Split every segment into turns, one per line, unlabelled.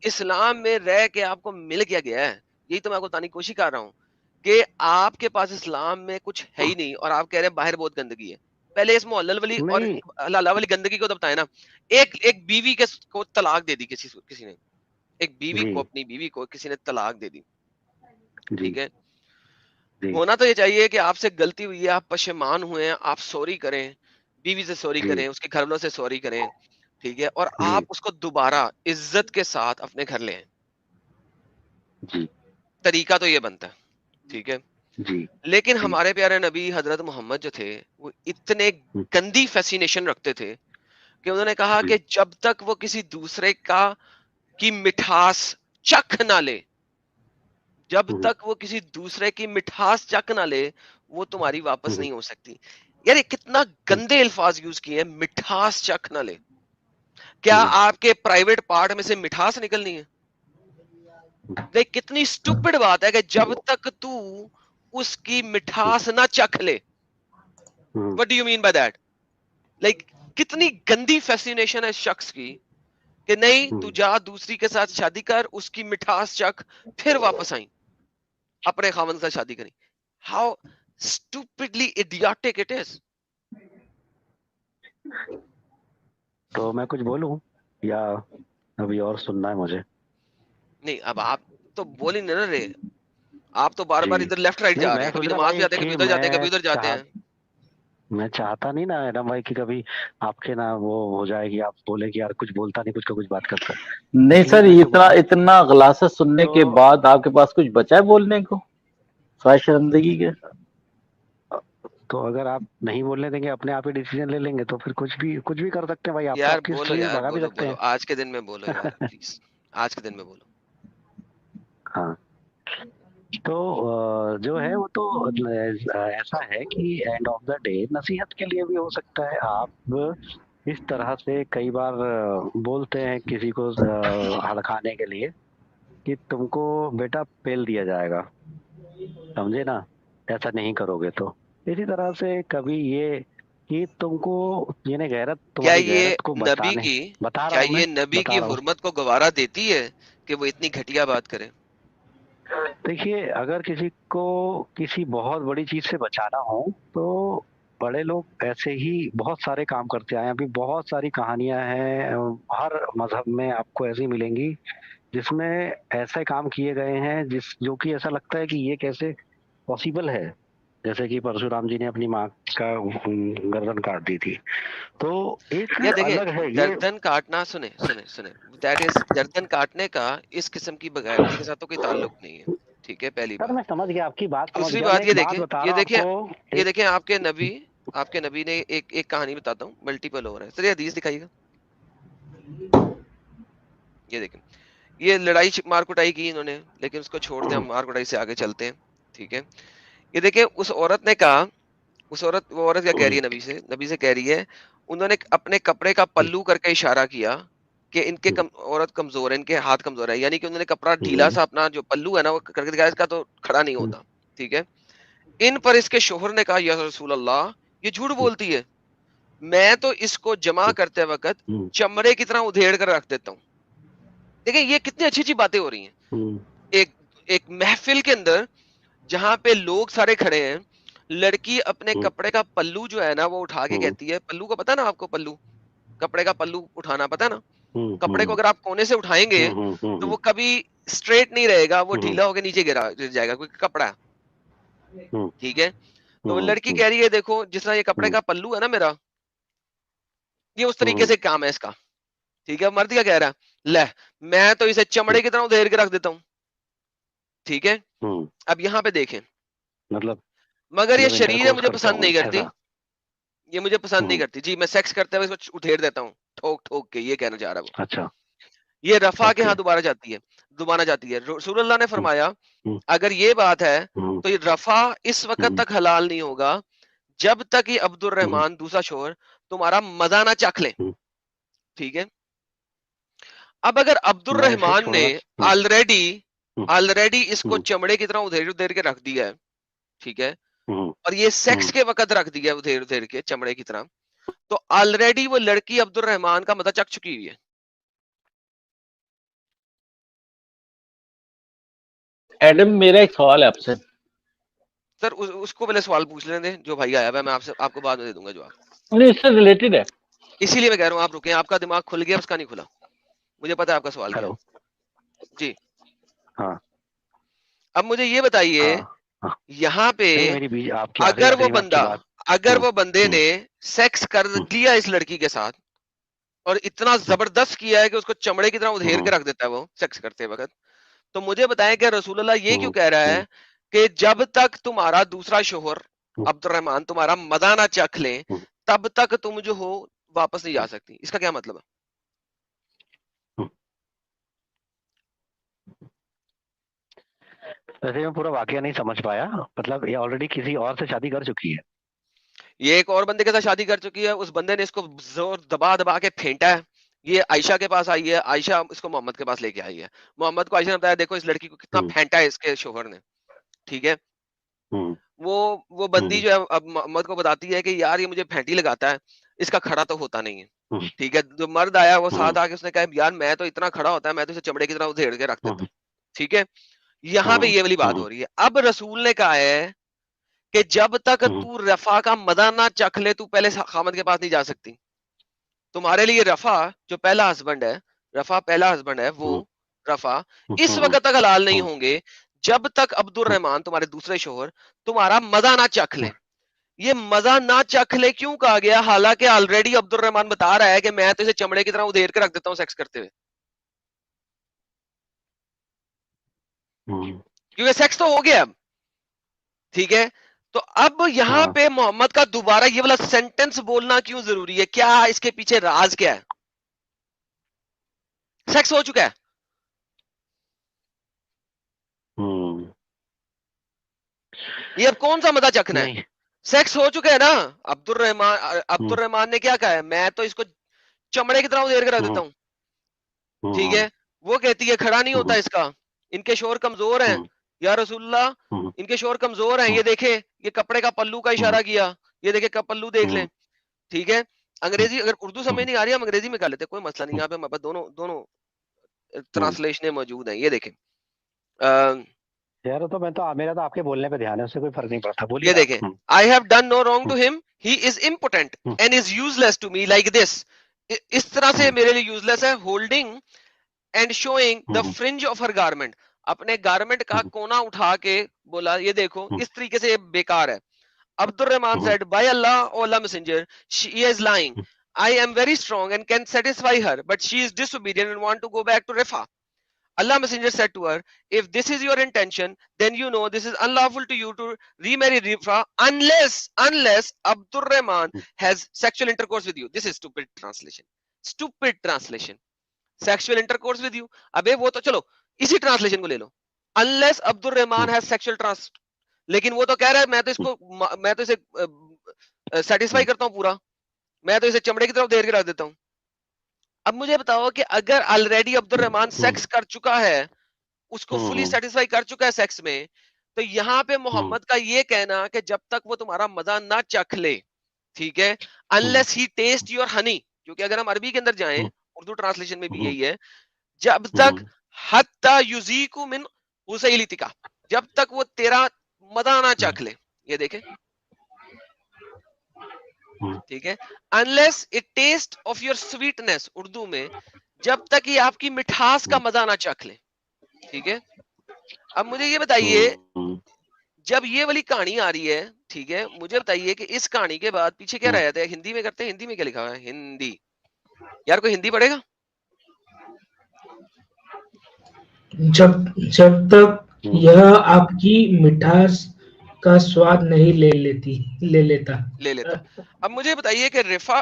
اسلام میں رہ کے آپ کو مل کیا گیا ہے؟ یہی تو میں آپ کو بتانے کی کوشش کر رہا ہوں کہ آپ کے پاس اسلام میں کچھ ہے ہی نہیں اور آپ کہہ رہے ہیں باہر بہت گندگی ہے. پہلے اس محلل والی اور
نہیں
حلال والی گندگی کو تو بتائیں نا. ایک بیوی کو طلاق دے دی کسی نے, ایک بیوی
جی
کو, اپنی بیوی کو کسی نے طلاق دے دی,
جی
ٹھیک ہے,
جی
ہونا تو یہ چاہیے کہ آپ سے غلطی ہوئی ہے, آپ پشیمان ہوئے ہیں, آپ سوری کریں, بیوی سے سوری
جی
کریں, اس کے گھر والوں سے سوری کریں, ٹھیک ہے, اور
جی
آپ اس کو دوبارہ عزت کے ساتھ اپنے گھر لے آئیں.
جی
طریقہ تو یہ بنتا ہے, ٹھیک ہے.
جی
لیکن
جی
ہمارے پیارے نبی حضرت محمد جو تھے وہ اتنے گندی فیسینیشن رکھتے تھے کہ انہوں نے کہا کہ جب تک وہ کسی دوسرے کی مٹھاس چکھ نہ لے, جب تک وہ کسی دوسرے کی مٹھاس چکھ نہ لے, وہ تمہاری واپس نہیں ہو سکتی. یار یہ کتنا گندے الفاظ یوز کیے ہیں, مٹھاس چکھ نہ لے. کیا آپ کے پرائیویٹ پارٹ میں سے مٹھاس نکلنی ہے؟ کتنی اسٹوپڈ بات ہے کہ جب تک تو اس کی مٹھاس نہ چکھ لے. What do you mean by that? Like کتنی گندی فیسینیشن ہے اس شخص کی کہ نہیں تو جا دوسری کے ساتھ شادی کر, اس کی مٹھاس چکھ, پھر واپس آئیں اپنے خاوند سے شادی کریں. How stupidly idiotic it is.
تو میں کچھ بولوں یا ابھی اور سننا ہے مجھے؟
نہیں اب آپ تو بول ہی نہیں رہے, آپ تو بار
جی
بار ادھر لیفٹ رائٹ
نہیں،
جا رہے
میں
ہیں, کبھی
سوچ رہا
نماز بھی
بھائی
آتے ہیں, کبھی
کہ
ادھر جاتے ہیں, کبھی ادھر جاتے ہیں.
میں چاہتا نہیں نا ایڈم بھائی کہ کبھی آپ کے نا وہ ہو جائے گی, آپ بولے کہ یار کچھ بولتا نہیں, کچھ کا کچھ بات کرتا ہے.
نہیں
اس لیے
سر,
میں جو بات
اتنا غلاثت سننے کے
تو
بعد آپ کے پاس کچھ بچا ہے بولنے کو سوائے شرمندگی کے؟
تو اگر آپ نہیں بولنے دیں گے, اپنے آپ ہی ڈیسیجن لے لیں گے, تو پھر کچھ بھی کر سکتے ہیں بھائی. آپ کو
یار
آپ کی
بولو,
اسٹری میں
یار
بھگا بھی
بولو
سکتے
بولو,
ہیں.
آج کے دن میں بولو یار پلیز, آج کے دن میں بولو.
ہاں تو جو ہے وہ تو ایسا ہے کہ اینڈ آف دا ڈے نصیحت کے لیے بھی ہو سکتا ہے. آپ اس طرح سے کئی بار بولتے ہیں کسی کو ہڑکانے کے لیے کہ تم کو بیٹا پیل دیا جائے گا, سمجھے نا, ایسا نہیں کرو گے تو. اسی طرح سے کبھی یہ کہ تم کو یعنی غیرت,
کیا
تمہاری
یہ
غیرت کو
نبی کی
بتا رہا
کیا
ہوں میں
یہ نبی کی
بتا رہا ہوں
حرمت کو گوارا دیتی ہے کہ وہ اتنی گھٹیا بات کرے؟
دیکھیے, اگر کسی کو کسی بہت بڑی چیز سے بچانا ہو تو بڑے لوگ ایسے ہی بہت سارے کام کرتے آئے ہیں. ابھی بہت ساری کہانیاں ہیں ہر مذہب میں آپ کو ایسی ملیں گی جس میں ایسے کام کیے گئے ہیں جو کہ ایسا لگتا ہے کہ یہ کیسے پاسبل ہے. جیسے کہ پرشورام جی نے اپنی ماں کا گردن کاٹ دی تھی. تو ایک
یا دیکھیں,
الگ ہے یہ.
گردن کاٹنا, سنیں دیٹ از, گردن کاٹنے کا اس قسم کی بغیرتی کے ساتھ تو کوئی تعلق نہیں ہے, ٹھیک ہے, پہلی
سر
بات.
میں سمجھ گیا, آپ کی بات سمجھ
دوسری
گیا, میں
بات
ایک
یہ
بات
دیکھیں,
بتا
یہ
رہا ہوں آپ
دیکھیں,
کو.
یہ دیکھیں آپ کے نبی نے ایک کہانی بتاتا ہوں, ملٹیپل ہو رہا ہے. چلیے حدیث دکھائیے گا. یہ دیکھیں, یہ لڑائی مار کٹائی کی انہوں نے, لیکن اس کو چھوڑتے ہیں, ہم مار کٹائی سے آگے چلتے ہیں, ٹھیک ہے. یہ دیکھیں, اس عورت نے کہا, وہ عورت کیا کہہ رہی ہے نبی سے کہہ رہی ہے, انہوں نے اپنے کپڑے کا پلو کر کے اشارہ کیا کہ ان کے عورت کمزور ہے, ان کے ہاتھ کمزور ہے, یعنی کہ انہوں نے کپڑا ڈھیلا سا اپنا جو پلو ہے نا وہ کر کے دکھایا, اس کا تو کھڑا نہیں ہوتا, ٹھیک ہے. ان پر اس کے شوہر نے کہا, یا رسول اللہ یہ جھوٹ بولتی ہے, میں تو اس کو جمع کرتے وقت چمڑے کی طرح ادھیڑ کر رکھ دیتا ہوں. دیکھیں یہ کتنی اچھی اچھی باتیں ہو رہی ہیں ایک محفل کے اندر جہاں پہ لوگ سارے کھڑے ہیں. لڑکی اپنے کپڑے کا پلو جو ہے نا وہ اٹھا کے کہتی ہے, پلو کا پتا نا آپ کو, پلو کپڑے کا پلو اٹھانا پتا نا, کپڑے کو اگر آپ کونے سے اٹھائیں گے تو وہ کبھی اسٹریٹ نہیں رہے گا, وہ ڈھیلا ہو کے نیچے گر جائے گا, کیونکہ کپڑا, ٹھیک ہے. تو وہ لڑکی کہہ رہی ہے, دیکھو جس طرح یہ کپڑے کا پلو ہے نا میرا, یہ اس طریقے سے کام ہے اس کا, ٹھیک ہے. مرد کیا کہہ رہا ہے, لے میں تو اسے چمڑے کی طرح ادھیر کے رکھ دیتا ہوں, ٹھیک ہے. اب یہاں پہ دیکھیں,
مطلب
مگر یہ
انٹر
شریر ہے
کورس
مجھے
کرتا
پسند
ہوں میں
نہیں کرتی,
ایسا.
یہ مجھے پسند نہیں کرتی جی, میں سیکس کرتے ہوئے اس کو ادھیر دیتا ہوں ٹھوک ٹھوک کے, یہ کہنا چاہ رہا ہے وہ.
اچھا,
یہ رفع کے
اوکے.
ہاں دوبارہ جاتی ہے. رسول اللہ نے فرمایا اگر یہ بات ہے تو یہ رفع اس وقت تک حلال نہیں ہوگا جب تک یہ عبد الرحمان دوسرا شوہر تمہارا مزہ نہ چکھ لیں, ٹھیک ہے. اب اگر عبد
میں اسے
الرحمان نے
چھوڑنا.
آلریڈی اس کو چمڑے کی طرح ادھیر ادھیر کے رکھ دیا ہے, ٹھیک ہے, اور یہ سیکس کے وقت رکھ دیا ہے ادھیر ادھیر کے چمڑے کی طرح, تو آلریڈی وہ لڑکی عبد الرحمان کا مزہ چکھ چکی ہوئی ہے.
ایڈم میرا ایک سوال ہے آپ سے.
سر اس کو پہلے سوال پوچھ لینے دیں جو بھائی آیا ہوا ہے, میں آپ کو بعد میں دے دوں گا جواب.
نہیں اس سے ریلیٹڈ ہے.
اسی لیے میں کہہ رہا ہوں آپ رکیں, آپ کا دماغ کھل گیا, اس کا نہیں کھلا. مجھے پتا ہے آپ کا سوال کیا
ہیلو.
ہے. جی
ہاں
اب مجھے یہ بتائیے
ہاں
یہاں پہ
نہیں میری آپ کی
اگر وہ
آخری میں آپ کی
بندہ
بات.
اگر وہ بندے نے سیکس کر
ہوں،
لیا اس لڑکی کے ساتھ اور اتنا زبردست کیا ہے کہ اس کو چمڑے کی طرح ادھیر کے رکھ دیتا ہے وہ سیکس کرتے وقت, تو مجھے بتائیں کہ رسول اللہ یہ کیوں کہہ رہا ہے کہ جب تک تمہارا دوسرا شوہر عبد الرحمان تمہارا مزہ نہ چکھ لیں تب تک تم جو ہو واپس نہیں جا سکتی. اس کا کیا مطلب ہے؟
ویسے میں پورا واقعہ نہیں سمجھ پایا, مطلب یہ آلریڈی کسی اور سے شادی کر چکی ہے.
یہ ایک اور بندے کے ساتھ شادی کر چکی ہے, اس بندے نے اس کو زور دبا دبا کے پھینٹا ہے, یہ عائشہ کے پاس آئی ہے, عائشہ اس کو محمد کے پاس لے کے آئی ہے, محمد کو عائشہ نے بتایا دیکھو اس لڑکی کو کتنا پھینٹا ہے اس کے شوہر نے. ٹھیک ہے, وہ بندی جو ہے اب محمد کو بتاتی ہے کہ یار یہ مجھے پھینٹی لگاتا ہے, اس کا کھڑا تو ہوتا نہیں ہے. ٹھیک ہے, جو مرد آیا وہ ساتھ آ کے اس نے کہا یار میں تو اتنا کھڑا ہوتا ہے, میں تو اسے چمڑے کی طرح ادھیڑ کے رکھ دیتا ہوں. ٹھیک ہے, یہاں پہ یہ والی بات ہو رہی ہے. اب رسول نے کہا ہے کہ جب تک تو رفا کا مزہ نہ چکھ لے تو پہلے خامد کے پاس نہیں جا سکتی. تمہارے لیے رفا جو پہلا ہسبینڈ ہے, رفا پہلا ہسبینڈ ہے, وہ رفا اس وقت تک حلال نہیں ہوں گے جب تک عبد الرحمان تمہارے دوسرے شوہر تمہارا مزہ نہ چکھ لیں. یہ مزہ نہ چکھ لے کیوں کہا گیا, حالانکہ آلریڈی عبد الرحمان بتا رہا ہے کہ میں تو اسے چمڑے کی طرح ادھیر کے رکھ دیتا ہوں سیکس کرتے ہوئے, کیونکہ سیکس تو ہو گیا اب. ٹھیک ہے, تو اب یہاں پہ محمد کا دوبارہ یہ والا سینٹنس بولنا کیوں ضروری ہے؟ کیا اس کے پیچھے راز کیا ہے؟ سیکس ہو چکا ہے, یہ اب کون سا مزہ چکھنا ہے؟ سیکس ہو چکا ہے نا. عبد الرحمان نے کیا کہا ہے, میں تو اس کو چمڑے کی طرح ادھیر کے رکھ دیتا ہوں. ٹھیک ہے, وہ کہتی ہے کھڑا نہیں ہوتا اس کا, ان کے شور کمزور ہیں یا رسول اللہ, ان کے شور کمزور ہیں, یہ دیکھیں یہ کپڑے کا پلو کا اشارہ کیا, یہ دیکھیں پلو دیکھ لیں. ٹھیک ہے, انگریزی اگر اردو سمجھ نہیں آ رہی ہم انگریزی میں کر لیتے, کوئی مسئلہ نہیں, یہاں پہ ہمارے پاس دونوں ٹرانسلیشنیں موجود ہیں. یہ دیکھیں
یار تو میں تو میرا تو آپ کے بولنے پہ دھیان ہے, اس سے کوئی فرق نہیں پڑتا.
یہ دیکھیں, I have done no wrong to him, he is impotent and is useless to me like this. اس طرح سے میرے لیے یوزلیس ہے, holding and showing the fringe of her garment. اپنے گارمنٹ کا کونا اٹھا کے بولا یہ دیکھو, اس طریقے سے بیکار ہے. عبد الرحمان said, by Allah, O Allah messenger, she is lying. I am very strong and can satisfy her, but she is disobedient and want to go back to Rifa. Allah messenger said to her, if this is your intention, then you know this is unlawful to you to remarry Rifa unless Abdur Rahman has sexual intercourse with you. This is stupid translation. Stupid translation. Sexual intercourse with you. ابے وہ تو چلو اسی translation کو لے لو. Unless Abdur Rahman has sexual trans. لیکن وہ تو کہہ رہا ہے میں تو اسے سیٹسفائی کرتا ہوں پورا, میں تو اسے چمڑے کی طرف دیر کے رکھ دیتا ہوں. اب مجھے بتاؤ کہ اگر آلریڈی عبد الرحمان سیکس کر چکا ہے, اس کو فلی سیٹسفائی کر چکا ہے سیکس میں, تو یہاں پہ محمد کا یہ کہنا کہ جب تک وہ تمہارا مزہ نہ چکھ لے, ٹھیک ہے, unless he taste your honey, کیونکہ اگر ہم عربی کے اندر جائیں اردو ٹرانسلیشن میں بھی یہی ہے, جب تک حتی یذیقو من غسیلتک, جب تک وہ تیرا مزہ نہ چکھ لے. یہ دیکھیں, ٹھیک ہے, unless it taste of your sweetness, Urdu میں جب تک یہ آپ کی مٹھاس کا مزہ نہ چکھ لے. ٹھیک ہے, اب مجھے یہ بتائیے جب یہ والی کہانی آ رہی ہے, ٹھیک ہے, مجھے بتائیے کہ اس کہانی کے بعد پیچھے کیا رہ جاتا ہے؟ ہندی میں کرتے ہیں, ہندی میں کیا لکھا ہوا ہے؟ ہندی, یار کوئی ہندی پڑھے گا؟
جب تک یہ آپ کی مٹھاس کا سواد نہیں لے لیتا.
اب مجھے بتائیے کہ رفا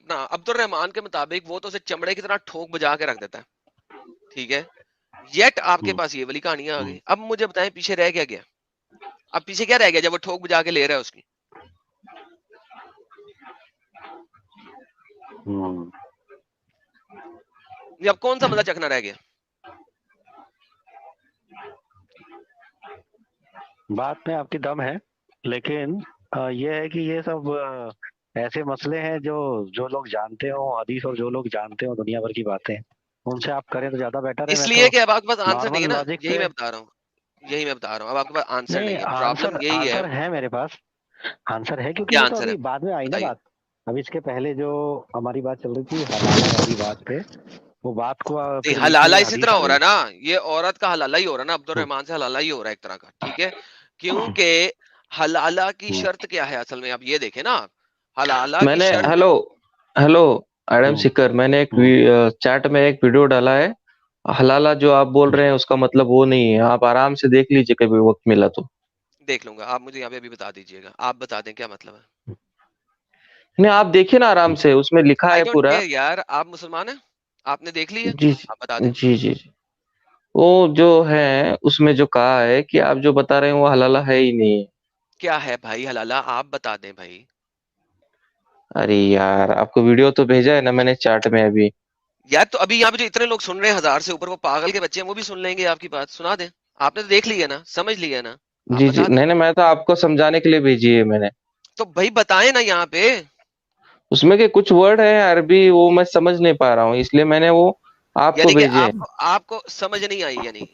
عبد الرحمان کے مطابق وہ تو اسے چمڑے کی طرح ٹھوک بجا کے رکھ دیتا ہے. ٹھیک ہے, یٹ آپ کے پاس یہ والی کہانی آ گئی. اب مجھے بتائیں پیچھے رہ کیا گیا؟ اب پیچھے کیا رہ گیا جب وہ ٹھوک بجا کے لے رہا ہے اس کی؟ اب کون سا مزہ چکھنا رہ گیا؟
بات میں آپ کی دم ہے, لیکن یہ ہے کہ یہ سب ایسے مسئلے ہیں جو لوگ جانتے ہوں حدیث, اور جو لوگ جانتے ہوں دنیا بھر کی باتیں, ان سے آپ کریں تو زیادہ بیٹر ہے.
اس لیے کہ اب آپ کے پاس آنسر نہیں ہے نا, یہی میں بتا رہا ہوں. یہی میں بتا رہا ہوں. اب آپ کے پاس آنسر نہیں
نہیں،
ہے, پرابلم یہی ہے.
آنسر ہے میرے پاس, آنسر ہے, کیونکہ
کیا
وہ تو
آنسر ہے
ابھی بعد میں آئی نا
بتائیے.
بات. ابھی اس کے پہلے جو ہماری بات چل رہی تھی حلالہ والی بات پہ, وہ بات کو پھر بیچ
حلالہ
میں
اسی
حدیث
طرح
آ
ہو رہا
گئی.
ہے نا, یہ عورت کا حلالہ ہی ہو رہا ہے نا, عبد
ہوں،
الرحمان سے حلالہ ہی ہو رہا ہے ایک طرح کا, ٹھیک ہے. کیونکہ حلالہ کی
ہوں،
شرط کیا ہے اصل میں, آپ یہ دیکھیں نا, حلالہ
میں
کی
نے
شرط.
ہیلو ایڈم
ہوں،
سکر, میں نے ایک
ہوں.
چیٹ میں ایک ویڈیو ڈالا ہے. حلالہ جو آپ بول رہے ہیں اس کا مطلب وہ نہیں ہے, آپ آرام سے دیکھ لیجئے کبھی وقت ملا تو.
دیکھ لوں گا, آپ مجھے یہاں پہ بھی بتا دیجئے گا, آپ بتا دیں کیا مطلب ہے.
نہیں آپ دیکھیے نا آرام سے, اس میں لکھا
آئی
ہے
ڈونٹ
پورا.
کیئر یار, آپ مسلمان ہیں, آپ نے دیکھ لی ہے,
جی
آپ بتا دیں.
جی جی جی, وہ جو ہے اس میں جو کہا ہے کہ آپ جو بتا رہے ہیں وہ حلالہ ہے ہی نہیں.
کیا ہے بھائی حلالہ, آپ بتا دیں بھائی.
ارے یار آپ کو ویڈیو تو بھیجا ہے نا میں نے چیٹ میں ابھی.
یار تو ابھی یہاں پہ جو اتنے لوگ سن رہے ہیں 1000 سے اوپر, وہ پاگل کے بچے ہیں, وہ بھی سن لیں گے آپ کی بات, سنا دیں. آپ نے تو دیکھ لی ہے نا, سمجھ لیا نا, آپ
جی جی,
بتا دیں.
نہیں نہیں, میں تو آپ کو سمجھانے کے لیے بھیجی ہے میں نے.
تو بھائی بتائیں نا یہاں پہ.
اس میں کہ کچھ ورڈ ہیں عربی, وہ میں سمجھ نہیں پا رہا ہوں, اس لیے میں نے وہ آپ کو
یعنی کہ
بھیجے.
آپ کو سمجھ نہیں آئی یعنی.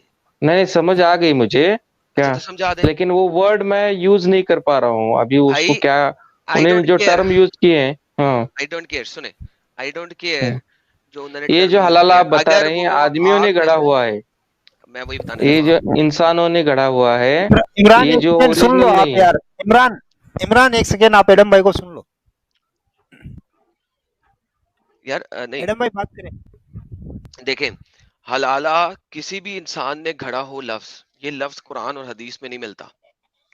نہیں سمجھ آ گئی مجھے
اچھا
کیا,
تو سمجھا دیں.
لیکن وہ ورڈ میں یوز نہیں کر پا رہا ہوں ابھی اس کو
بھائی
کیا,
آئی
انہیں
ڈونٹ
جو
کیئر,
ٹرم یوز کیے ہیں. ہاں,
آئی ڈونٹ کیئر, سنیں, آئی ڈونٹ کیئر جو انہوں نے
یہ
ٹرم
جو
یوز
حلالہ
کیا,
آپ بتا
اگر
رہے ہیں
وہ
آدمیوں نے
آپ
گڑھا ہوا ہے,
میں وہی بتانے
یہ
لگا
جو
ہوں.
انسانوں نے گڑھا ہوا ہے,
عمران
یہ
ایک
جو
سیکنڈ سن لو
اوریجنل
آپ
نہیں ہے.
یار, عمران ایک سیکنڈ, آپ ایڈم بھائی کو سن لو.
یار نہیں
ایڈم بھائی بات کریں.
دیکھیں, حلالہ کسی بھی انسان نے گھڑا ہو لفظ, یہ لفظ قرآن اور حدیث میں نہیں ملتا.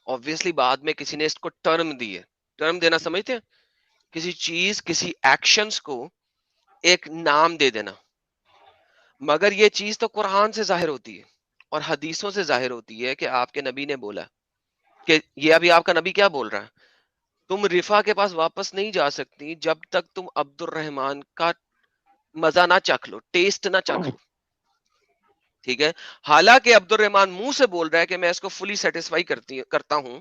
obviously بعد میں کسی نے اس کو ٹرم دی ہے. ٹرم دینا سمجھتے ہیں, کسی چیز کسی ایکشنز کو ایک نام دے دینا. مگر یہ چیز تو قرآن سے ظاہر ہوتی ہے اور حدیثوں سے ظاہر ہوتی ہے کہ آپ کے نبی نے بولا کہ یہ ابھی آپ کا نبی کیا بول رہا ہے, تم رفا کے پاس واپس نہیں جا سکتی جب تک تم عبد الرحمان کا مزہ نہ چکھ لو, ٹیسٹ نہ چکھ لو. ٹھیک ہے, حالانکہ عبد الرحمان منہ سے بول رہا ہے کہ میں اس کو فلی سیٹسفائی کرتا ہوں,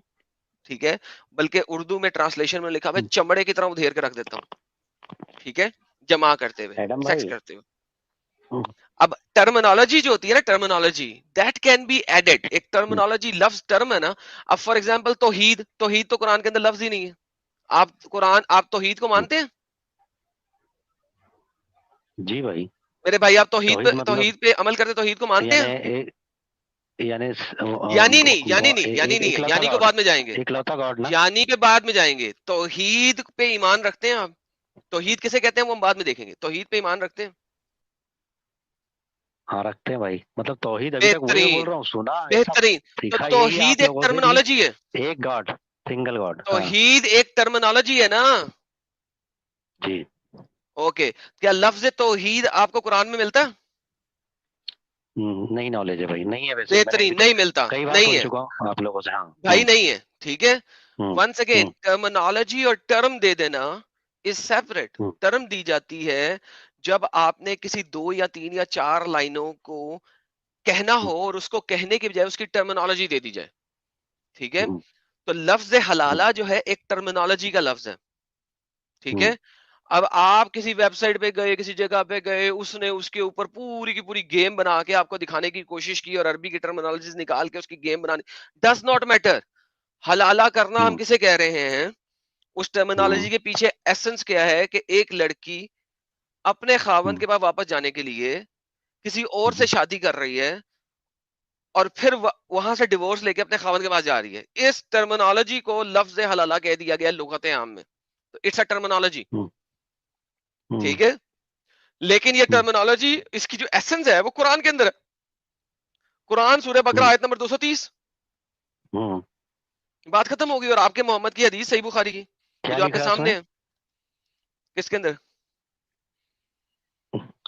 ٹھیک ہے, بلکہ اردو میں ٹرانسلیشن میں لکھا ہے چمڑے کی طرح ادھیر کے رکھ دیتا ہوں, ٹھیک ہے, جمع کرتے ہوئے,
ایڈم
سیکس
بھائی,
کرتے ہوئے. اب ٹرمنالوجی جو ہوتی ہے نا, terminology that can be added, ایک ٹرمنالوجی لفظ ٹرم ہے نا. اب فار ایگزامپل توحید, توحید تو قرآن کے اندر لفظ ہی نہیں ہے. آپ توحید کو مانتے ہیں
جی بھائی,
میرے بھائی, آپ
توحید مطلب
توحید پہ عمل کرتے, توحید کو مانتے
یعنی
ہیں.
یعنی
یعنی نہیں, یعنی نہیں, یعنی نہیں ہے,
اکلوتا
یعنی کو
گاڈ,
بعد میں جائیں گے,
اکلوتا گاڈ نا.
یعنی کے بعد میں جائیں گے. توحید پہ ایمان رکھتے ہیں آپ, توحید کسے کہتے ہیں وہ ہم بعد میں دیکھیں گے. توحید پہ ایمان رکھتے ہیں,
ہاں رکھتے ہیں بھائی, مطلب توحید ابھی تک وہی
بہترین
بول رہا ہوں, سنا ایسا
بہترین. تو
سیکھا یہی
توحید
آپ
ایک
لوگوں سے کہ
ٹرمنالوجی ہے,
ایک گاڈ, سنگل گاڈ. ہاں
توحید ایک ٹرمنالوجی ہے نا.
جی,
اوکے, کیا لفظ توحید آپ کو قرآن میں ملتا ہے؟
نہیں نالج ہے بھائی, نہیں ہے ویسے, میں نے
بہترین, نہیں ملتا,
کئی بار
نہیں
سن
ہے
چکا ہوں آپ لوگوں سے. ہاں
بھائی, نہیں ہے, ٹھیک ہے.
ہوں،
ونس اگین,
ہوں،
ٹرمنالوجی اور ٹرم دے دینا از سیپریٹ.
ہوں،
ٹرم دی جاتی ہے جب آپ نے کسی 2 یا 3 یا 4 لائنوں کو کہنا
ہوں،
ہو اور اس کو کہنے کے بجائے اس کی ٹرمنالوجی دے دی جائے, ٹھیک ہے.
ہوں،
تو لفظ
ہوں،
حلالہ جو ہے ایک ٹرمنالوجی کا لفظ ہے, ٹھیک
ہوں،
ہے. اب آپ کسی ویب سائٹ پہ گئے, کسی جگہ پہ گئے, اس نے اس کے اوپر پوری کی پوری گیم بنا کے آپ کو دکھانے کی کوشش کی اور عربی کی ٹرمنالوجیز نکال کے اس کی گیم بنانے, ڈز ناٹ میٹر. حلالہ کرنا ہم
ہوں،
کسے کہہ رہے ہیں, اس
ہوں،
ٹرمنالوجی کے پیچھے ایسنس کیا ہے کہ ایک لڑکی اپنے خاوند
ہوں،
کے پاس واپس جانے کے لیے کسی اور سے
ہوں،
شادی کر رہی ہے اور پھر وہاں سے ڈیورس لے کے اپنے خاوند کے پاس جا رہی ہے. اس ٹرمنالوجی کو لفظ حلالہ کہہ دیا گیا لغت عام میں. تو اٹس اے ٹرمنالوجی,
ہوں، ہوں،
ٹھیک ہے. لیکن یہ ٹرمنالوجی, اس کی جو ایسنس ہے وہ قرآن کے اندر ہے. قرآن سورہ بقرہ
ہوں،
آیت نمبر 230,
ہوں.
بات ختم ہوگی. اور آپ کے محمد کی حدیث صحیح بخاری کی یہ
کیا
جو آپ کے
لکھا ہے اس میں؟
سامنے ہے, کس کے اندر,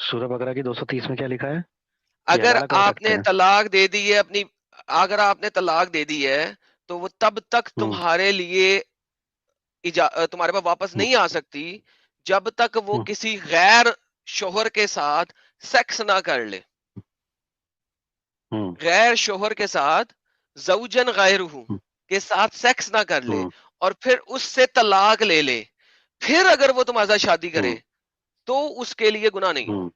سورہ بقرہ کی 230 میں کیا لکھا ہے؟ یہ
اگر
حلالہ کر
آپ
سکتے
نے
ہیں.
طلاق دے دی ہے اپنی, اگر آپ نے طلاق دے دی ہے تو وہ تب تک
ہوں،
تمہارے لیے تمہارے پاس واپس
ہوں،
نہیں آ سکتی جب تک وہ
ہوں،
کسی غیر شوہر کے ساتھ سیکس نہ کر لے.
ہوں،
غیر شوہر کے ساتھ, زوجن غیرہ
ہوں،
کے ساتھ سیکس نہ کر لے
ہوں،
اور پھر اس سے طلاق لے لے, پھر اگر وہ تمہارے ساتھ شادی کرے
ہوں،
تو اس کے لیے گناہ نہیں.
ہوں.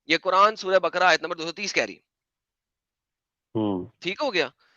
یہ قرآن سورہ بقرہ آیت نمبر 230 کہہ رہی. ٹھیک ہو گیا.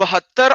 72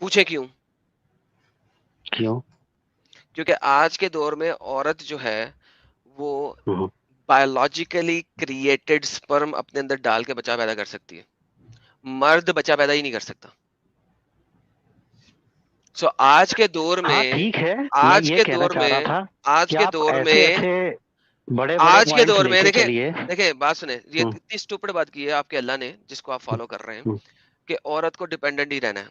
پوچھیں کیوں؟
کیوں؟
کیونکہ آج کے دور میں عورت جو ہے وہ بایولوجیکلی کریٹڈ سپرم اپنے اندر ڈال کے بچہ پیدا کر سکتی ہے، مرد بچہ پیدا ہی نہیں کر سکتا. سو آج کے دور
ہاں
میں
ٹھیک ہے، میں
آج
یہ
کے
کہنا
دور
چاہ رہا
میں
تھا
آج
کہ
کے
آپ
دور
ایسے
میں
ایسے بڑے بڑے
آج کے
پوائنٹس
دور
لے
میں
کے چلیے.
دیکھیں بات سنیں، یہ اتنی اسٹوپڈ بات کی ہے آپ کے اللہ نے جس کو آپ فالو کر رہے ہیں کہ عورت کو ڈیپینڈنٹ ہی رہنا ہے.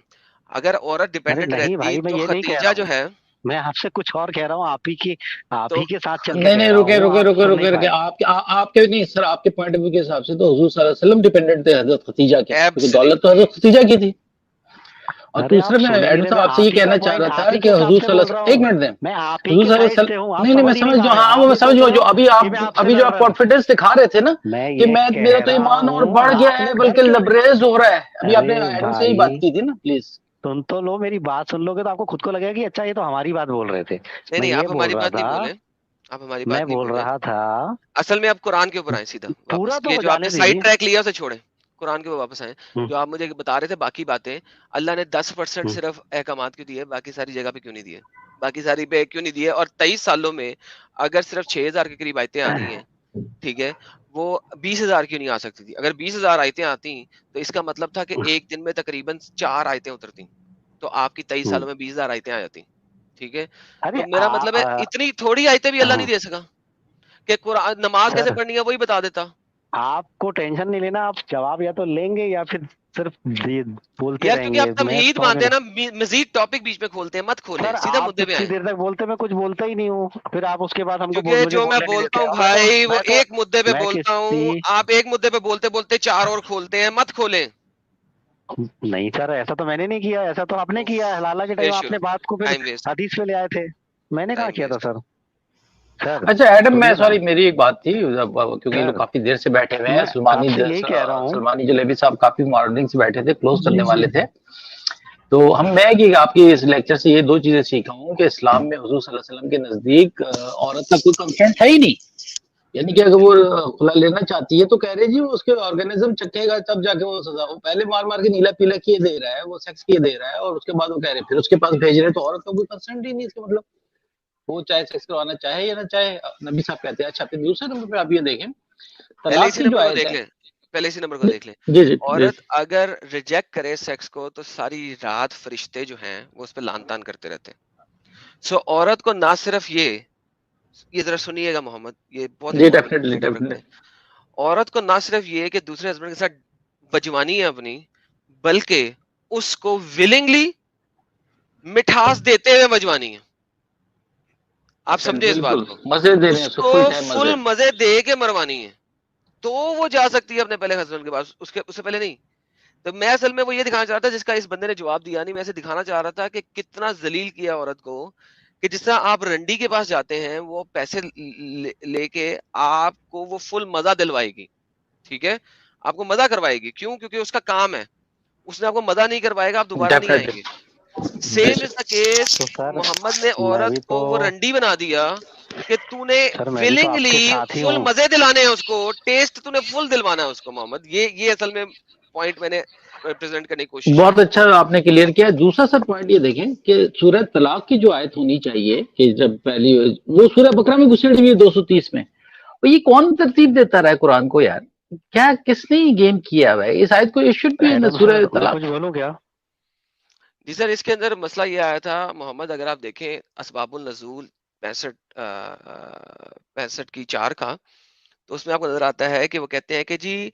اگر عورت
ارے
ڈیپینڈنٹ
نہیں
رہتی
بھائی، میں
تو
یہ نہیں کہہ
خدیجہ
رہا
جو
ہوں،
ہے
میں آپ سے کچھ اور کہہ رہا ہوں. آپ
تو
ہی کے ساتھ چل کے
نہیں
کہہ
نہیں،
رہا
رکے
ہوں،
رکے
آپ
رکے
سن
رکے
نہیں
رکے،
پائے.
آپ کے نہیں سر، آپ کے پوائنٹ آف ویو کے حساب سے تو حضور صلی اللہ علیہ وسلم ڈیپینڈنٹ تھے حضرت ختیجہ کے، کیونکہ دولت تو
ایبسلیوٹلی
حضرت ختیجہ کی تھی. اور
ارے
دوسرے
آپ
میں
سن ہی
ایڈم
رہے،
صاحب
میں
آپ سے یہ
آپ ہی کا
کہنا چاہ
پوائنٹ
رہا
آپ
تھا
ہی
کہ
کے حساب
حضور
سے
صلی
بول
اللہ
رہا
علیہ وسلم، ایک
ہوں،
منٹ دیں،
میں آپ ہی
حضور
کے
صلی اللہ
سائڈ
علیہ
سے ہوں،
وسلم،
آپ
نہیں نہیں میں
سمجھ ہی نہیں
سمجھ
پا
جو،
رہے.
ہاں
آپ
وہ میں
یہ تو
سمجھ
دو
جو ابھی
کہ میں
آپ
آپ سے
ابھی جو
لڑ
آپ
رہا ہوں.
کانفیڈنس دکھا رہے تھے نا
میں
کہ
یہ
میں میرا
کہہ
تو
رہا
ایمان اور
ہوں،
بڑھ گیا
آپ
ہے
نے ڈر
بلکہ
کیوں؟
لبریز ہو رہا ہے. ابھی آپ نے
ارے
ایڈم سے ہی بات
بھائی
کی تھی نا، پلیز.
سن تو لو، میری بات سن لو گے تو آپ کو خود کو لگے گا کہ اچھا یہ تو ہماری بات بول رہے تھے.
نہیں
میں
نہیں،
یہ
آپ
بول
ہماری
رہا
بات نہیں
تھا،
بولیں، آپ ہماری
میں
بات نہیں
بول
بولیں.
رہا تھا
اصل میں آپ قرآن کے اوپر آئیں سیدھا
پورا
واپس،
تو
یہ
وہ
جو آپ نے
جانے
سائڈ
دیجیے.
ٹریک لیا اسے چھوڑیں، قرآن کے اوپر واپس آئیں. جو آپ مجھے بتا رہے تھے باقی باتیں، اللہ نے 10% صرف احکامات کیوں دیے، باقی ساری جگہ پہ کیوں نہیں دیے، باقی ساری پہ کیوں نہیں دیے؟ اور 23 سالوں میں اگر صرف 6000 کے قریب آیتیں آ رہی ہیں، ٹھیک ہے، وہ 20,000 کیوں نہیں آ سکتی تھی؟ اگر 20,000 آیتیں آتی تو اس کا مطلب تھا کہ ایک دن میں تقریباً 4 آیتیں اترتی، تو آپ کی 23 سالوں میں 20,000 آیتیں آ جاتی. ٹھیک ہے،
ارے
تو میرا مطلب ہے اتنی تھوڑی آیتیں بھی اللہ نہیں دے سکا کہ قرآن نماز کیسے
سر
پڑھنی ہے وہی بتا دیتا.
آپ کو ٹینشن نہیں لینا، آپ جواب یا تو لیں گے یا پھر صرف بولتے
یار
رہیں
کیونکہ
گے.
آپ
میں
تمہید
سمجھ میں
مانتے ہیں نا، مزید ٹاپک بیچ میں کھولتے ہیں، مت کھولیں،
سر
سیدھا
آپ
مدے پہ
اتنی
آئیں.
دیر تک بولتے میں کچھ بولتا ہی نہیں ہوں، پھر آپ اس کے بعد ہم کو
کیونکہ
مجھے
جو میں
بولنے نہیں
بولتا
دیتے.
ہوں بھائی وہ ایک مدے پہ
میں
بولتا ہوں،
کسی
آپ ایک مدے پہ بولتے بولتے 4 اور کھولتے ہیں، مت کھولیں.
نہیں سر، ایسا تو میں نے نہیں کیا، ایسا تو آپ نے کیا ہے. حلالہ کے ٹائم
بے
آپ
شک،
نے بات کو پھر
ٹائم ویسٹ،
حدیث پہ لے آئے تھے. میں نے کہاں
ٹائم
کیا تھا
ویسٹ.
سر. سر
اچھا ایڈم، میں
سنیے نا
سوری میری ایک بات تھی، کیونکہ یہ لوگ
سر،
کافی دیر سے بیٹھے ہوئے ہیں.
میں آپ سے یہی کہہ رہا ہوں.
سلمانی جلیبی صاحب کافی مارننگ سے بیٹھے تھے، کلوز
جی
کرنے
جی
والے تھے. تو میں کہ آپ کی اس لیکچر سے یہ 2 چیزیں سیکھا ہوں کہ اسلام میں حضور صلی اللہ علیہ وسلم کے نزدیک عورت کا کوئی کنسنٹ ہے ہی نہیں. یعنی کہ اگر وہ کھلا لینا چاہتی ہے تو کہہ رہے جی وہ اس کے آرگنزم چکے گا تب جا کے وہ سزا ہو. پہلے مار مار کے نیلا پیلا کیے دے رہا ہے، وہ سیکس کیے دے رہا ہے، اور اس کے بعد وہ کہہ رہے پھر اس کے پاس بھیج رہے، تو عورت کا کوئی کنسنٹ ہی نہیں. اس کا مطلب وہ چاہے سیکس کروانا چاہے یا نہ چاہے. نبی صاحب کہتے ہیں. اچھا پھر دوسرے نمبر پہ آپ یہ دیکھیں
پہلے
طلاق
اسی
کی جو
نمبر کو
آیت
دیکھ
ہے.
لیں، پہلے اسی نمبر کو دیکھ لیں.
جی جی جی.
عورت اگر ریجیکٹ کرے سیکس کو تو ساری رات فرشتے جو ہیں وہ اس پہ لان تان کرتے رہتے ہیں. سو عورت کو نہ صرف یہ ذرا سنیے گا محمد، یہ بہت
جی
امپورٹنٹ
ڈیفینیٹلی
پوائنٹ آپ رکھ رہے ہیں. عورت کو نہ صرف یہ کہ دوسرے ہسبینڈ کے ساتھ بجوانی ہے اپنی، بلکہ اس کو ولنگلی مٹھاس دیتے ہوئے بجوانی ہے. آپ سمجھے اس بات
بالکل
کو،
مزے دے رہے ہیں
اس
اس کو
کو
فل ٹائم
فل
مزے.
مزے دے کے مروانی ہے، تو وہ جا سکتی ہے اپنے پہلے ہسبینڈ کے پاس، اس سے پہلے نہیں. تو میں اصل میں وہ یہ دکھانا چاہ رہا تھا جس کا اس بندے نے جواب دیا نہیں، میں اسے دکھانا چاہ رہا تھا کہ کتنا ذلیل کیا عورت کو، کہ جس طرح آپ رنڈی کے پاس جاتے ہیں وہ پیسے لے کے آپ کو وہ فل مزہ دلوائے گی. ٹھیک ہے، آپ کو مزہ کروائے گی. کیوں؟ کیونکہ اس کا کام ہے. اس نے آپ کو مزہ نہیں کروائے گا آپ دوبارہ نہیں آئیں گے. سیم از دا کیس،
تو سر
محمد نے
میں
عورت
بھی
کو
تو
وہ رنڈی بنا دیا کہ تو نے
سر میں بھی تو آپ کے
ولنگلی
ساتھ ہی
فل
ہوں.
مزے دلانے ہیں اس کو، ٹیسٹ تو نے فل دلوانا ہے اس کو. محمد یہ اصل میں پوائنٹ میں نے پریزنٹ کرنے کی کوشش کی.
بہت اچھا آپ نے کلیئر کیا. دوسرا سر پوائنٹ یہ دیکھیں کہ سورہ طلاق کی جو آیت ہونی چاہیے کہ جب پہلی وہ سورہ بقرہ میں گھسیڑ ہوئی ہے 230 میں، اور یہ کون ترتیب دیتا رہا ہے قرآن کو یار؟ کیا کس نے یہ گیم کیا ہوا ہے؟ اس آیت کو یہ شوڈ بھی
ایڈم
سورہ
سر میں
طلاق.
کچھ بولوں کیا؟
جی سر، اس کے اندر مسئلہ یہ آیا تھا محمد، اگر آپ دیکھیں اسباب النزول 65 کی 4 کا، تو اس میں آپ کو نظر آتا ہے کہ وہ کہتے ہیں کہ جی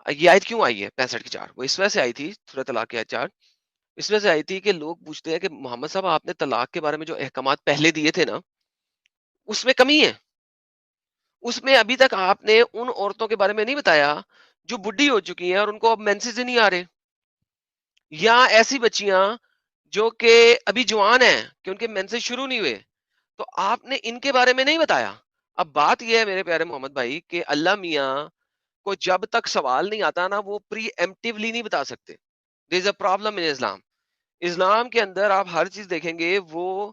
یہ آیت کیوں آئی ہے 65 کی 4. وہ اس وجہ سے آئی تھی، سورہ طلاق کی آیت 4 اس وجہ سے آئی تھی کہ لوگ پوچھتے ہیں کہ محمد صاحب آپ نے طلاق کے بارے میں جو احکامات پہلے دیے تھے نا، اس میں کمی ہے. اس میں ابھی تک آپ نے ان عورتوں کے بارے میں نہیں بتایا جو بڈھی ہو چکی ہیں اور ان کو اب مینسز ہی نہیں آ رہے، یا ایسی بچیاں جو کہ ابھی جوان ہیں کہ ان کے مینسز شروع نہیں ہوئے، تو آپ نے ان کے بارے میں نہیں بتایا. اب بات یہ ہے میرے پیارے محمد بھائی کہ اللہ میاں کو جب تک سوال نہیں آتا نا وہ پری ایمپٹیولی نہیں بتا سکتے. دیر از اے پرابلم ان اسلام. اسلام کے اندر آپ ہر چیز دیکھیں گے وہ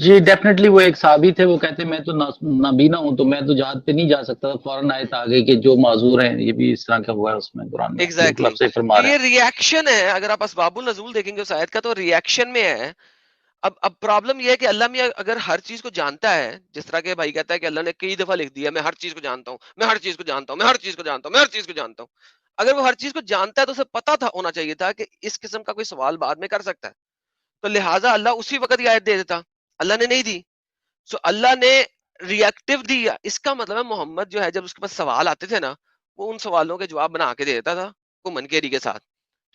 جی ڈیفینیٹلی وہ ایک صحابی تھے، وہ کہتے ہیں میں تو نابینا ہوں تو میں تو جہاد پہ نہیں جا سکتا تھا، فوراً آیت آ گئی کہ جو معذور ہیں، یہ بھی اس طرح کا ہوا ہے اس میں قرآن میں، بالکل آپ صحیح فرما رہے
یہ
ہیں۔
ریئیکشن ہے، اگر آپ اسباب النزول دیکھیں گے اس آیت کا تو ریئیکشن میں ہے۔ اب پرابلم یہ ہے کہ اللہ میاں اگر ہر چیز کو جانتا ہے، جس طرح کے بھائی کہتا ہے کہ اللہ نے کئی دفعہ لکھ دیا میں ہر چیز کو جانتا ہوں، میں ہر چیز کو جانتا ہوں، میں ہر چیز کو جانتا ہوں، میں ہر چیز کو جانتا ہوں، اگر وہ ہر چیز کو جانتا ہے تو اسے پتا تھا ہونا چاہیے تھا کہ اس قسم کا کوئی سوال بعد میں کر سکتا ہے، تو لہٰذا اللہ اسی وقت یہ آیت دے دیتا، اللہ نے نہیں دی، سو اللہ نے ریئیکٹیو دی۔ اس کا مطلب ہے محمد جو ہے جب اس کے پاس سوال آتے تھے نا، وہ ان سوالوں کے جواب بنا کے دے دیتا تھا کو منکیری کے ساتھ،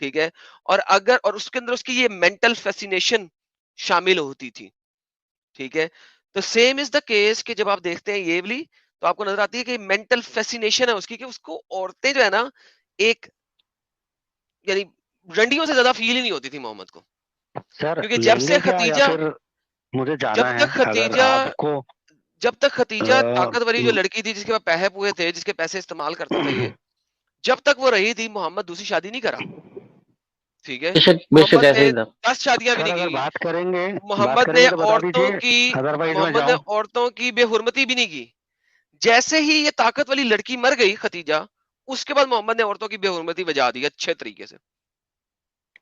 ٹھیک ہے، اور اس کے اندر اس کی یہ مینٹل فیسینیشن شامل ہوتی تھی، ٹھیک ہے۔ تو سیم از دا کیس کہ جب آپ دیکھتے ہیں یہ والی تو آپ کو نظر آتی ہے کہ مینٹل فیسینیشن ہے اس کی، کہ اس کو عورتیں جو ہے نا ایک یعنی رنڈیوں سے زیادہ فیل ہی نہیں ہوتی تھی محمد کو،
سر
کیونکہ جب سے ختیجہ
مجھے
جب
جانا ہے
تک ختیجہ
اگر آپ کو
جب تک ختیجہ طاقت والی جو لڑکی تھی جس کے پاس پیسے پوئے تھے، جس کے پیسے استعمال کرتا تھا یہ، جب تک وہ رہی تھی محمد دوسری شادی نہیں کرا، ٹھیک ہے،
بے شک
محمد
ایسے
نے
ہی تھا۔
10 شادیاں بھی
سر
نہیں
اگر
کی،
بات کریں گے
محمد نے
تو بتا دیجیے، ادروائز میں
محمد نے
جاؤں۔
عورتوں کی بے حرمتی بھی نہیں کی۔ جیسے ہی یہ طاقت والی لڑکی مر گئی ختیجہ، اس کے بعد محمد نے عورتوں کی بے حرمتی بجا دی اچھے طریقے سے۔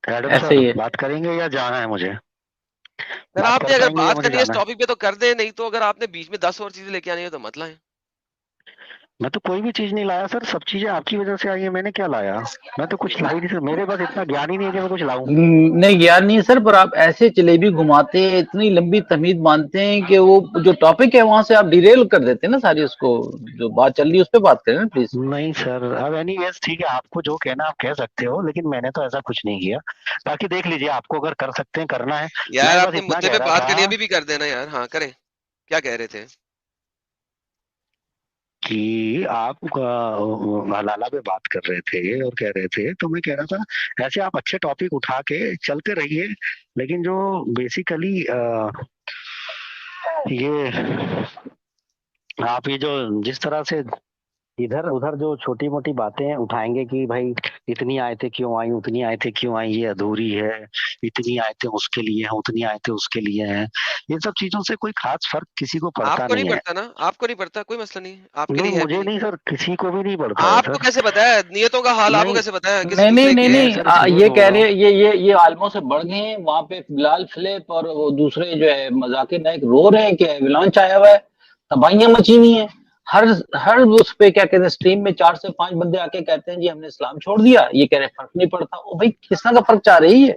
ایڈم
ایسے
سر
ہی ہے۔
بات کریں گے یا جانا ہے مجھے؟
اگر
بات
آپ
کر
نے اگر
پائیں گے یا
بات
مجھے
کرنی ہے اس
جانا ہے؟
ٹاپک پہ تو کر دیں، نہیں تو اگر آپ نے بیچ میں 10 اور چیزیں لے کے آنی ہے تو مت لائیں۔
میں تو کوئی بھی چیز نہیں لایا سر، سب چیزیں آپ کی وجہ سے آئی ہیں، میں نے کیا لایا؟ میں تو کچھ لا ہی نہیں سر، میرے پاس اتنا گیان ہی نہیں ہے کہ میں کچھ لاؤں۔
نہیں یار نہیں سر، پر آپ ایسے جلیبی گھماتے ہیں، اتنی لمبی تمہید مانتے ہیں کہ وہ جو ٹاپک ہے وہاں سے آپ ڈیریل کر دیتے ہیں نا ساری، اس کو جو بات چل رہی ہے اس پہ بات کریں نا پلیز۔
نہیں سر، اب اینی ویز ٹھیک ہے، آپ کو جو کہنا آپ کہہ سکتے ہو، لیکن میں نے تو ایسا کچھ نہیں کیا۔ باقی دیکھ لیجیے، آپ کو اگر کر سکتے ہیں کرنا ہے۔
یار
میں
آپ
بس
نے
اتنا
مدعے
کہہ
پہ
رہا
بات
تھا
کرنی ابھی بھی کر دینا یار، ہاں کریں، کیا کہہ رہے تھے؟
کہ آپ حلالہ پہ بات کر رہے تھے اور کہہ رہے تھے، تو میں کہہ رہا تھا ایسے آپ اچھے ٹاپک اٹھا کے چلتے رہیے، لیکن جو بیسیکلی یہ آپ یہ جو جس طرح سے ادھر ادھر جو چھوٹی موٹی باتیں اٹھائیں گے کہ بھائی اتنی آیتیں کیوں آئیں، اتنی آیتیں کیوں آئیں، یہ ادھوری ہے، اتنی آیتیں اس کے لیے ہیں، اتنی آیتیں اس کے لیے ہیں، یہ سب چیزوں سے کوئی خاص فرق کسی کو
آپ
پڑتا
کو نہیں
نہیں ہے۔
پڑتا نا، آپ کو نہیں پڑتا، کوئی مسئلہ نہیں، آپ کے
نہیں
لیے ہے بھی
مجھے
نہیں۔
نہیں سر، کسی کو بھی نہیں پڑتا ہے
آپ کو
سر۔
کیسے پتا ہے نیتوں کا حال؟ آپ کو
نہیں
کیسے پتا ہے کسی
نہیں نہیں
دوسرے
نہیں
کی؟
میں
نہیں
سر اس لیے
یہ
بول
کہہ
رہا
رہے
ہوں،
یہ عالموں سے بڑھ گئے ہیں، وہاں پہ بلال فلپ اور وہ دوسرے جو ہے مذاکر نائک رو رہے ہیں کہ ایولانچ آیا ہوا ہے، تباہیاں مچی ہوئی ہیں، ہر اس پہ کیا کہتے ہیں اسٹریم میں 4 سے 5 بندے آ کے کہتے ہیں جی ہم نے اسلام چھوڑ دیا، یہ کہہ رہے فرق نہیں پڑتا۔ او بھائی کس طرح کا فرق چاہ رہی ہے،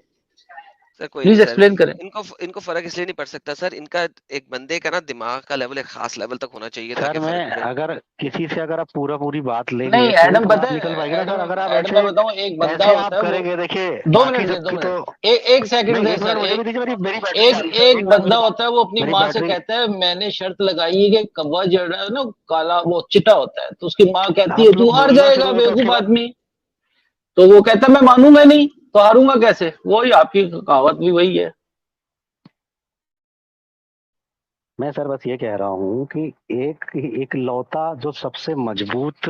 سر کوئی نہیں
پلیز
سر،
ایکسپلین کریں۔
ان کو فرق اس لیے نہیں پڑ سکتا سر، ان کا ایک بندے کا نا دماغ کا لیول ایک خاص لیول تک ہونا چاہیے
سر
تاکہ
میں
فرق پڑے۔
اگر کسی سے اگر آپ پوری بات لیں گے
نہیں
تو
ایڈم
ایک
پتہ
بات نکل پائے گی نا سر۔ اگر آپ
ایڈم میں
ایسے
بتاؤں ایک بندہ
ایسے
ہوتا
آپ
ہے وہ
کریں گے، دیکھیے
2
باقی
منٹ دے
سب
2
کی تو
منٹ ایک سیکنڈ
نہیں،
دے
ایک
سر،
منٹ مجھے بھی دیجیے، میری بیٹری چل رہی ہے سر،
ایک بندہ ہوتا ہے وہ اپنی
میری
ماں سے
بیٹری
کہتا ہے میں نے شرط لگائی ہے کہ کوا جڑ رہا ہے نا کالا وہ چٹا ہوتا ہے، تو اس کی ماں کہتی ہے
آپ لوگ
تو ہار
بولنا
جائے
شروع
گا
ہوئے تو اس
بیوقوف
کے بعد
آدمی، تو وہ کہتا ہے میں مانوں گا نہیں تو ہاروں گا کیسے، وہی آپ کی کہاوت بھی وہی ہے۔
میں سر بس یہ کہہ رہا ہوں کہ ایک لوتا جو سب سے مضبوط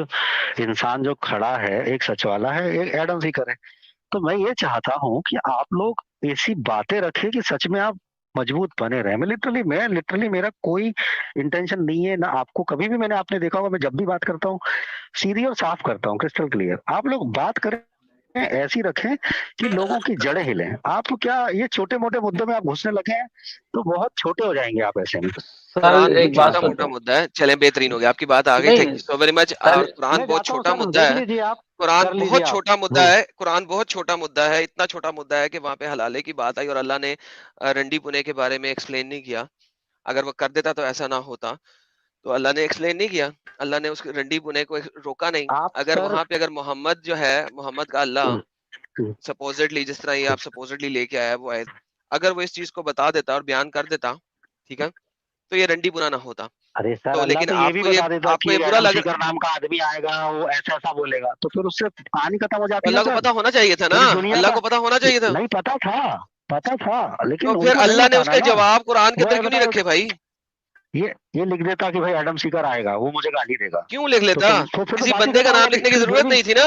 انسان جو کھڑا ہے ایک سچ والا ہے، ایک ایڈم سیکر ہے۔ تو میں یہ چاہتا ہوں کہ آپ لوگ ایسی باتیں رکھیں کہ سچ میں آپ مضبوط بنے رہے۔ میں لٹرلی میرا کوئی انٹینشن نہیں ہے، نہ آپ کو کبھی بھی، میں نے آپ نے دیکھا ہوگا میں جب بھی بات کرتا ہوں سیدھی اور صاف کرتا ہوں، کرسٹل کلیئر۔ آپ لوگ بات کریں ایسی رکھیں کہ لوگوں کی جڑیں ہلیں۔ آپ کیا یہ چھوٹے موٹے مدوں میں آپ گھسنے لگے ہیں تو بہت چھوٹے ہو جائیں گے آپ ایسے میں۔
سر
قرآن
ایک
بہت
بات
چھوٹا موٹا
بتاؤ،
مدعا ہے، چلیں بہترین ہو گیا، آپ کی بات آ گئی، تھینک
نہیں
یو سو ویری مچ۔
سر
اور قرآن
میں
بہت
جاتا ہوں
چھوٹا
سر،
مدعا
دیکھ
ہے،
لیجیے آپ،
قرآن
کر
بہت
لیجیے آپ۔
چھوٹا مدعا ہے، قرآن بہت چھوٹا مدعا ہے، اتنا چھوٹا مدعا ہے کہ وہاں پہ حلالے کی بات آئی اور اللہ نے رنڈی پنے کے بارے میں ایکسپلین نہیں کیا۔ اگر وہ کر دیتا تو ایسا نہ ہوتا، تو اللہ نے ایکسپلین نہیں کیا، اللہ نے اس رنڈی پنے کو روکا نہیں۔
آپ
اگر
سر
وہاں پہ اگر محمد جو ہے، محمد کا اللہ سپوزٹلی جس طرح یہ آپ سپوزٹلی لے کے آیا وہ آیت، اگر وہ اس چیز کو بتا دیتا اور بیان کر دیتا، ٹھیک ہے، تو یہ رنڈی پنا نہ ہوتا۔
ارے سر
تو
اللہ
لیکن
تو یہ بھی بتا دیتا
آپ کو
کہ
یہ برا
ایڈم
لگ،
سیکر نام کا آدمی آئے گا، وہ ایسا ایسا بولے گا، تو پھر اس سے کہانی ختم ہو جاتی نا
اللہ کو
سر۔
پتا ہونا چاہیے تھا نا،
پوری دنیا
اللہ
کا
کو پتا ہونا چاہیے تھا،
نہیں پتا تھا لیکن
تو
ان
پھر
کو نہیں
اللہ نے اس
بتانا
کے
نا۔
جواب قرآن کے
وہ
اندر کیوں نہیں
بتاؤ
رکھے بھائی؟
یہ لکھ دیتا کہ بھائی ایڈم سیکر آئے گا، وہ مجھے گالی دے گا،
کیوں لکھ
تو
لیتا؟
پھر تو
کسی
بات ہی
بندے کا
ختم ہو
نام
جاتی۔
لکھنے کی
پھر یہ
ضرورت
بھی
نہیں تھی نا۔